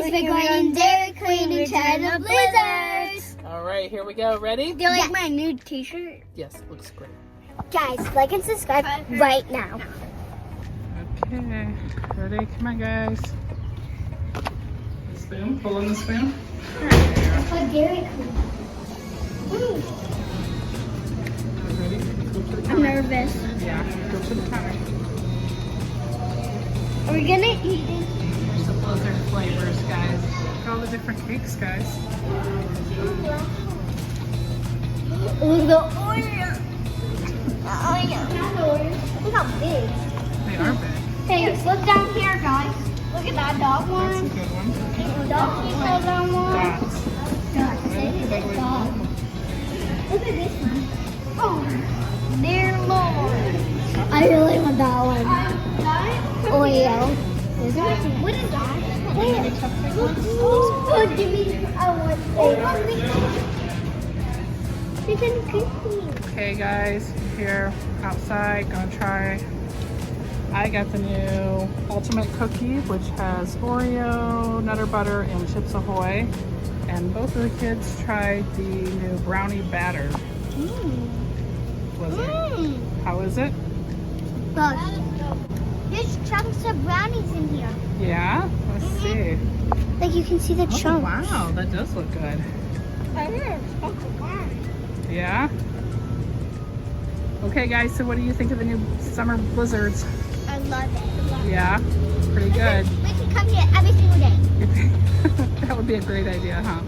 guys, we're going Dairy Queen Return of Blizzards. All right, here we go. Ready? Do you like my new t-shirt? Yes, it looks great. Guys, like and subscribe right now. Okay, ready? Come on, guys. The spoon, pull in the spoon. For Dairy Queen. Ready? Go to the I'm counter. nervous. Yeah, go to the counter. Are we gonna eat this? There's the Blizzard flavors, guys. Look at all the different cakes, guys. Ooh, the Oreo. Look how big. They are big. Hey, look down here, guys. Look at that dog That's a one. good one. Dog, you saw that one? Dots. Dog, dog. Look at this one. Oh, dear Lord. I really want that one. Oreo. What is that? Maybe cupcake ones? Oh, give me. I want this. You can cookie. Okay, guys, here outside, gonna try. I got the new Ultimate Cookie, which has Oreo, Nutter Butter, and Chips Ahoy. And both of the kids tried the new Brownie Batter. Blizzard. How is it? There's chunks of brownies in here. Yeah? Let's see. Like you can see the Oh, chunks. wow, that does look good. Yeah? Okay, guys, so what do you think of the new summer blizzards? I love it. Yeah? Pretty good. We can come here every single day. That would be a great idea, huh?